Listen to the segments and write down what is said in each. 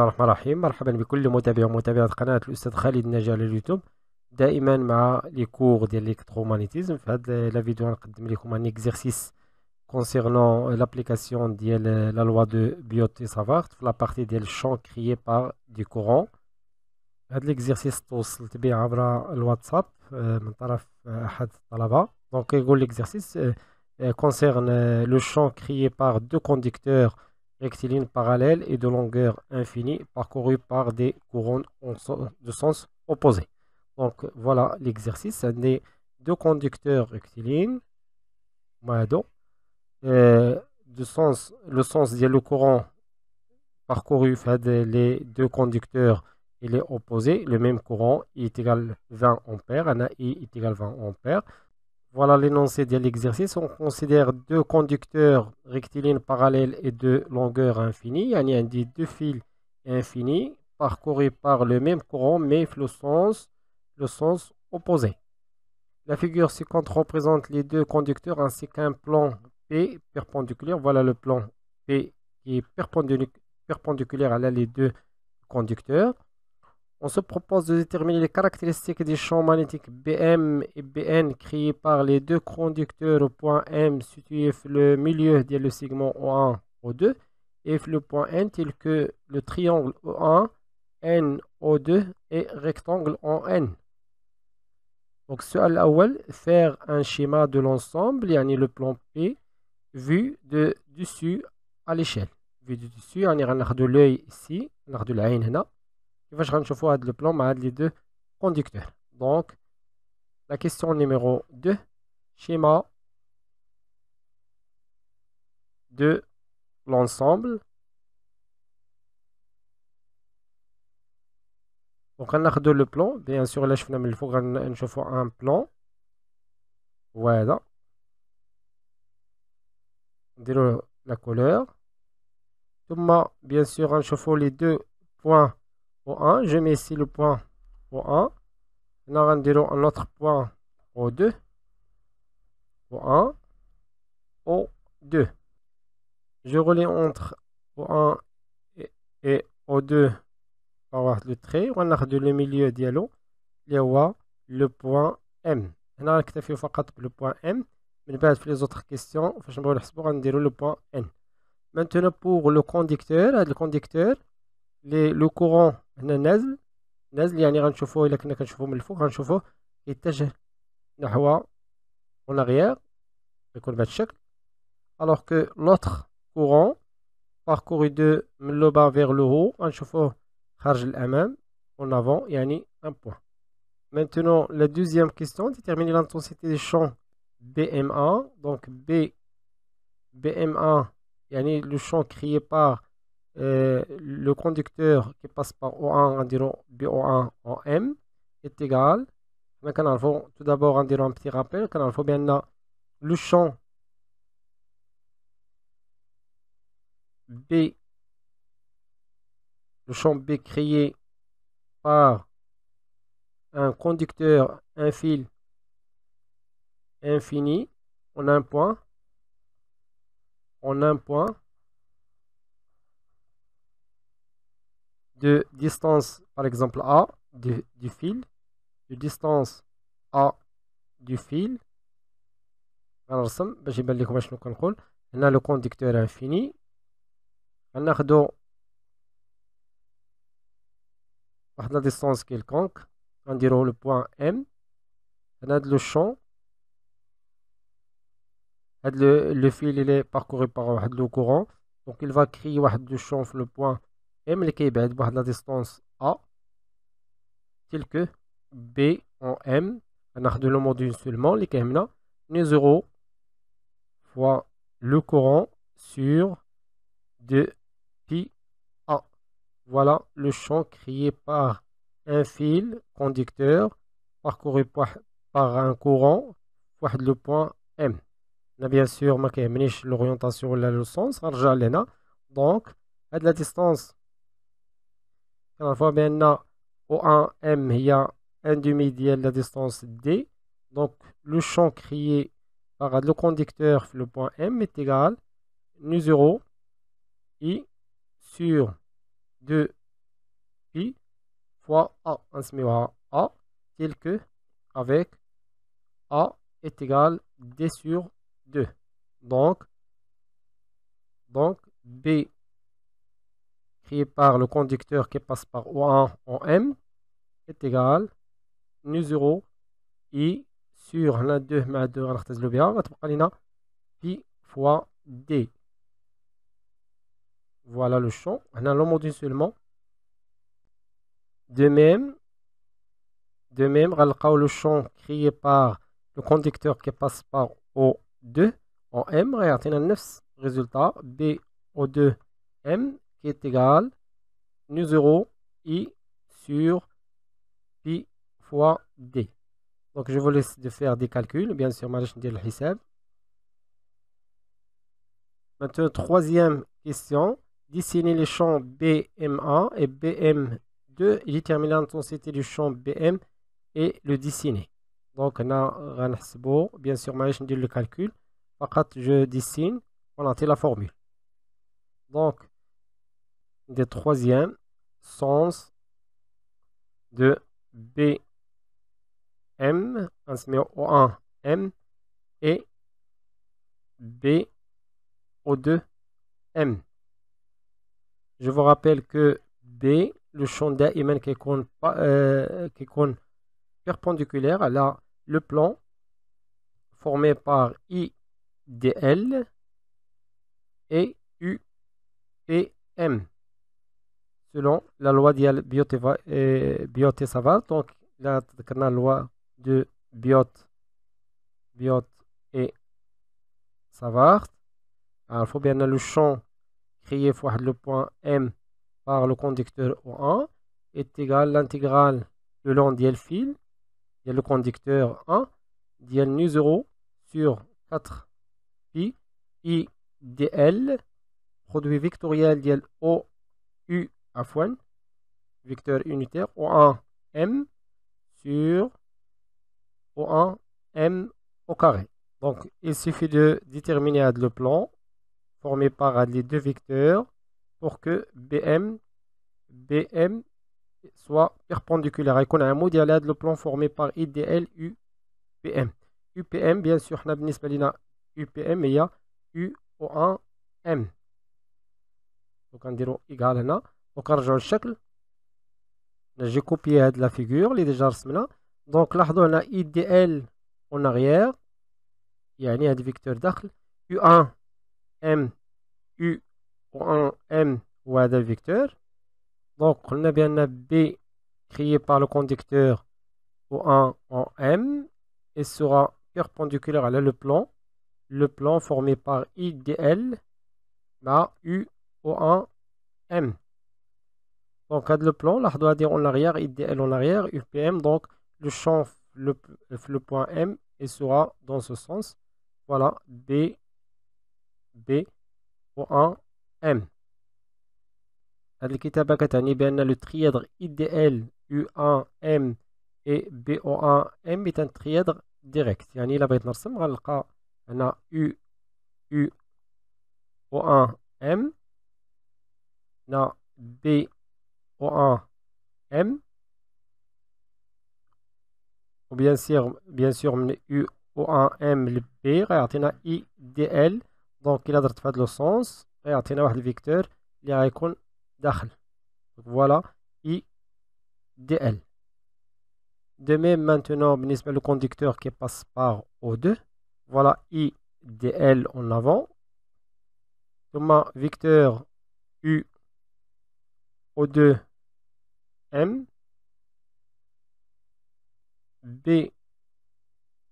الرحمن الرحيم. مرحبا بكل متابع ومتابعة قناة الأستاذ خالد نجا على اليوتيوب، دائما مع لي كور ديال l'électromagnétisme. في هذا لا فيديو غنقدم لكم ان اكزرسيس concernant l'application ديال la loi de Biot-Savart في la partie ديال champ créé par du courant. هذا الاكزرسيس توصلت به عبر الواتساب من طرف أحد الطلبة. Donc يقول l'exercice concerne le champ créé par deux conducteurs rectilignes parallèles et de longueur infinie parcourus par des courants de sens opposé. Donc voilà l'exercice. Des deux conducteurs rectilignes, le sens du courant parcouru fait les deux conducteurs il est opposé, le même courant I est égal 20 ampères, I est égal 20 ampères. Voilà l'énoncé de l'exercice. On considère deux conducteurs rectilignes parallèles et de longueur infinie. Il y a deux fils infinis parcourus par le même courant mais le sens opposé. La figure ci-contre représente les deux conducteurs ainsi qu'un plan P perpendiculaire. Voilà le plan P qui est perpendiculaire à les deux conducteurs. On se propose de déterminer les caractéristiques des champs magnétiques BM et BN créés par les deux conducteurs au point M situé le milieu du segment O1, O2 et le point N tel que le triangle O1, N, O2 et rectangle en N. Donc, السؤال الأول, faire un schéma de l'ensemble, يعني le plan P vu de dessus à l'échelle. Vu de dessus, يعني غناخدو l'œil ici, غناخدو العين هنا. كيفاش غنشوفوا هاد le plan مع هاد les deux conducteurs. Donc, la question numéro 2, schéma de l'ensemble. Donc, غناخدو le plan, bien sûr, là شفنا من الفوق غنشوفوا un plan. Voilà. نديرو la couleur. ثم, bien sûr, غنشوفوا les deux points O1, je mets ici le point O1. Maintenant, on dirait un autre point O2. O1, O2. Je relie entre O1 et O2 par le trait. On a le milieu dialogue. Le point M. On a le point M. Mais pour les autres questions, on dirait le point N. Maintenant, pour le conducteur, le courant نازل يعني غنشوفوه. إلا كنا كنشوفوه من الفوق غنشوفوه يتجه نحو en arrière يكون بهذا الشكل. alors que l'autre courant parcouru de من le bas vers le haut غنشوفوه خارج الأمام en avant يعني un point. Maintenant la deuxième question, déterminer l'intensité des champs BM1. Donc BM1 يعني le champ créé par le conducteur qui passe par O1, on dirait BO1 en M, est égal. Tout d'abord, on dirait un petit rappel. Il faut bien le champ B, créé par un conducteur, un fil infini, on a un point. De distance, par exemple A du fil, de distance A du fil. غنرسم باش يبان لكم شنو كنقول. هنا لو كونديكتور انفيني غناخدو واحد لا ديستونس كيلكونك غنديرو لو بوين ام. هنا هاد لو شون هاد لو فيل اللي باركوري باغ واحد لو كورون. دونك il va créer واحد لو شون في لو بوين M اللي كيبعد بواحد لا ديستونس A tel que B en M. غناخدو لو موديل سولمون اللي كيهمنا ني 0 fois le courant sur 2 pi A. Voilà le champ créé par un fil conducteur parcouru par un courant واحد le point M. Bien sûr ما كيهمنيش l'orientation ولا le sens. غنرجع لهنا. Donc هاد la distance on voit bien O1M, il y a un demi de la distance D. Donc, le champ créé par le conducteur, le point M, est égal nu 0 I sur 2 Pi fois A. نسميوها A tel que avec A est égal D sur 2. Donc B créé par le conducteur qui passe par O1 en M est égal nu0 I sur la 2 مع 2 غنختزلو بها غتبقى لنا Pi fois D. Voilà le champ. On a l'homodule seulement. De même, le champ créé par le conducteur qui passe par O2 en M, on a le résultat BO2M qui est égal nu0 I sur Pi fois D. Donc je vous laisse de faire des calculs, bien sûr, je vais le hisab. Maintenant, troisième question. Dessiner les champs BMA et BM2 et déterminer l'intensité du champ BM et le dessiner. Donc, on a bien sûr, je vais le calcul. Je dessine, on a la formule. Donc, le troisième sens de BM, on se met O1 M et BO2 M. Je vous rappelle que B, le champ d'Aiman qui est perpendiculaire à le plan formé par IDL et UPM. Selon la loi de Biot-Savart, donc la loi de Biot et Savart. Alors, il faut bien le champ créé fois le point M par le conducteur O1 est égal à l'intégrale le long du fil, le conducteur 1, dial nu0 sur 4 pi IDL, produit vectoriel dial OU à fois, vecteur unitaire O1 M sur O1 M au carré. Donc, il suffit de déterminer le plan formé par les deux vecteurs pour que BM soit perpendiculaire. Et qu'on a un modèle le plan formé par IDL UPM. UPM, bien sûr, on a UPM et il y a UO1M. Donc, on dirait égal là. Donc, on rejoint le chèque. J'ai copié la figure, il est déjà ressemblé. Donc, là, on a IDL en arrière. Il y a un vecteur d'arc. U1 M U1M ou un vecteur. Donc, on a bien un B créé par le conducteur O1 en M et sera perpendiculaire à le plan formé par IDL à UO1M. Donc, le plan, là, on doit dire en arrière, IDL en arrière, UPM. Donc, le champ, le point M et sera dans ce sens. Voilà, B O1M. الكتابة كتعني بأن le trièdre IDL U1M et BO1M est un trièdre direct. يعني إلا بغيت نرسم غنلقى هنا O1M هنا BO1M و bien sûr من U1M ل B غيعطينا IDL. دونك إلا درت في هذا لو سونس غيعطينا واحد الفيكتور اللي غيكون داخل. Voilà IDL. De même maintenant, le conducteur qui passe par O2. Voilà IDL en avant. Thomas vecteur U O2 M. B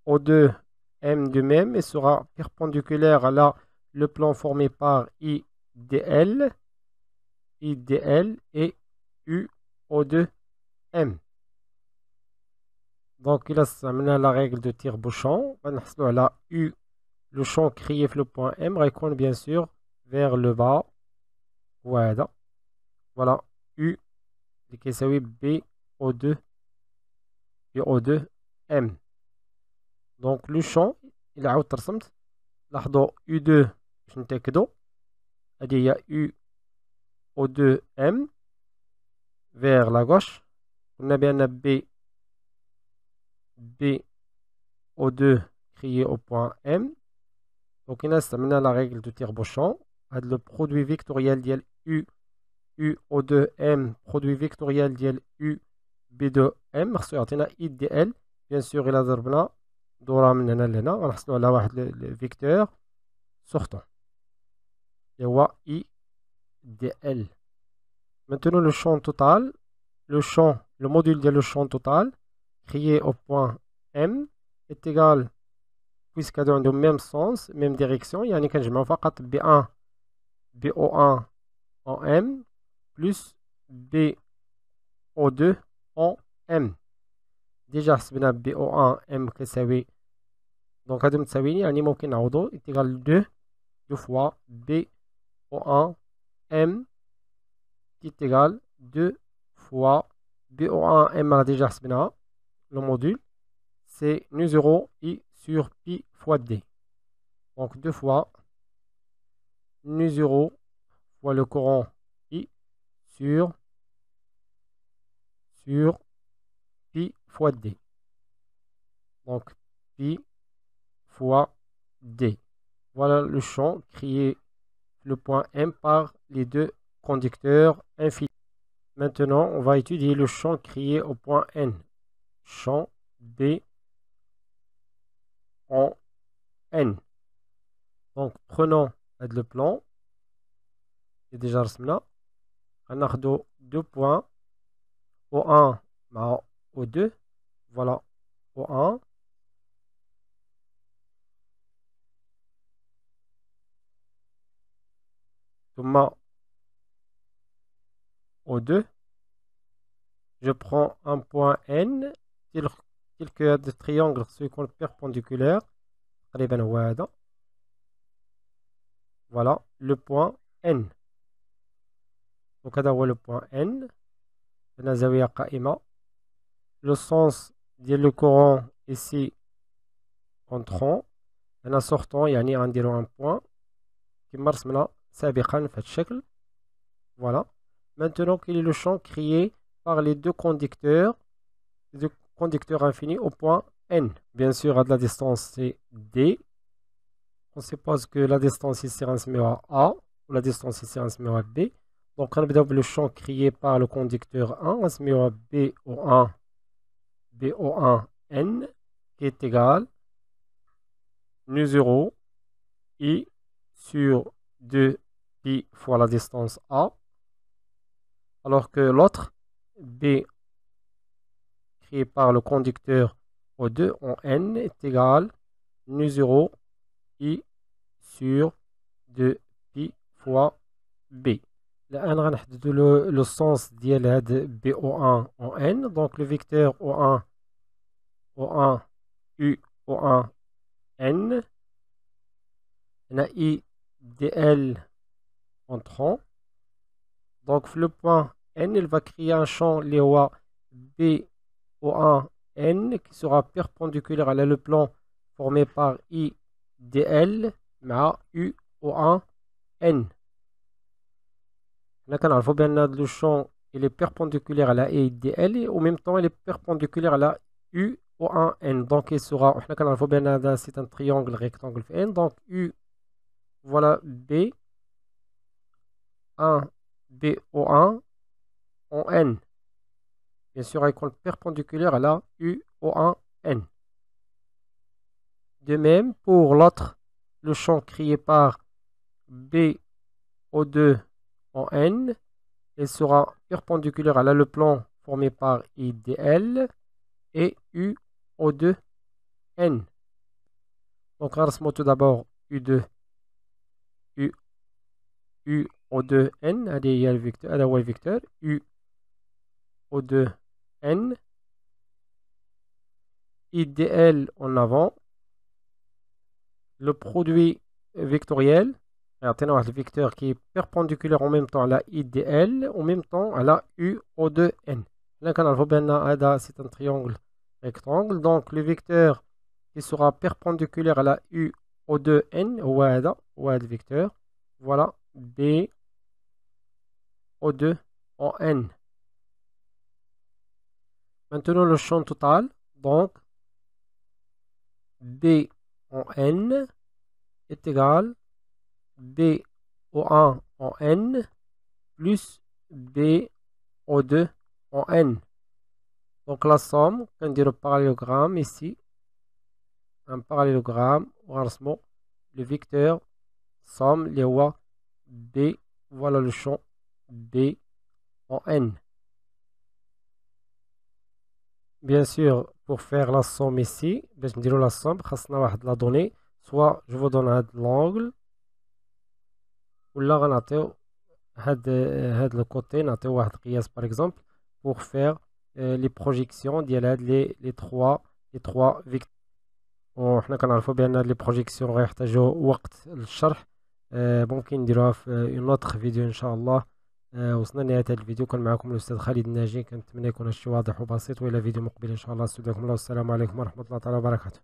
O2 M de même et sera perpendiculaire à le plan formé par IDL et UO2M. Donc, il a la règle de tire-bouchon. On a U, le champ créé le point M, répond bien sûr vers le bas. Voilà. Voilà. U, qui est BO2M. Donc, le champ, il a outresomt. Là, U2, je ne t'ai que d'eau. Il y a U O2M vers la gauche. On a bien B O2 crié au point M. Donc, il reste maintenant la règle de tire-bouchon. Le produit vectoriel ديال U O2M, produit vectoriel ديال U B2M. خصو يعطينا I DL. Bien sûr, il a ضربنا دورة من هنا لهنا غنحصلوا على واحد الفيكتور sortant. Et هو I DL. Maintenant, le champ total, le module de le champ total, créé au point M, est égal, puisqu'il a le même sens, même direction, il y a un B1, BO1 en M, plus BO2 en M. Déjà, c'est BO1 M qui est donc, il est égal 2 fois BO1 M qui est égal 2 fois BO1 M déjà le module, c'est nu 0 I sur pi fois D. Donc 2 fois nu 0 fois le courant I sur pi fois D. Donc pi fois D. Voilà le champ créé le point M par les deux conducteurs infinis. Maintenant, on va étudier le champ créé au point N. Champ B en N. Donc, prenons le plan. C'est déjà là. On a deux points. O1 مع O2. Voilà O1. ثم O2. Je prends un point N. tel que le triangle يكون perpendiculaire. تقريبا هو هذا. Voilà le point N. Donc, هذا هو le point N. هنا زاوية قائمة. Le sens ديال le courant ici entrant. هنا sortant يعني غنديرو un point كما رسمنا سابقا في هذا الشكل. Voilà. Maintenant, quel est le champ créé par les deux conducteurs infinis au point N? Bien sûr, à la distance, c'est D. On suppose que la distance ici est A, ou la distance ici est B. Donc, on a le champ créé par le conducteur 1, on BO1N, qui est égal nu 0 I sur 2 pi fois la distance A. Alors que l'autre, B, créé par le conducteur O2 en N, est égal nu 0 I sur 2 pi fois B. الآن غنحددوا le sens ديال هاد BO1 en N. Donc le vecteur O1 U O1 N. On a I DL entrant. Donc le point N, il va créer un champ LEOA BO1N qui sera perpendiculaire à le plan formé par IDL مع UO1N. Là, on voit bien le champ il est perpendiculaire à la IDL et en même temps il est perpendiculaire à la UO1N. Donc il sera, on voit bien c'est un triangle rectangle N. Donc U, voilà B1 BO1 en N. Bien sûr, avec le perpendiculaire à la UO1N. De même, pour l'autre, le champ créé par BO2 en N, il sera perpendiculaire à la le plan formé par IDL et UO2N. Donc, on va tout d'abord UO2N, هذا هو الفيكتور UO2N, IDL en avant, le produit vectoriel, un vecteur qui est perpendiculaire en même temps à la IDL, en même temps à la UO2N. Là, c'est un triangle rectangle, donc le vecteur qui sera perpendiculaire à la UO2N, ou le vecteur, voilà, BO2 en N. Maintenant le champ total, donc D en N est égal D au 1 en N plus D au 2 en N. Donc la somme, on dit le parallélogramme ici, un parallélogramme, le vecteur somme les rois D, voilà le champ D en N. Bien sûr, pour faire la somme ici, باش نديرو la somme خاصنا واحد la donnée, soit je vous donne هاد l'angle ولا غنعطيو هاد le côté نعطيو واحد قياس par exemple pour faire les projections ديال هاد les trois vecteurs. وحنا كنعرفو بان هاد les projections غيحتاجو وقت للشرح، ممكن نديروها في une autre فيديو ان شاء الله. وصلنا لنهاية هذا الفيديو، كان معكم الأستاذ خالد الناجي، كنتمنى يكون هادشي واضح وبسيط، وإلى فيديو مقبل إن شاء الله. استودعكم الله والسلام عليكم ورحمة الله تعالى وبركاته.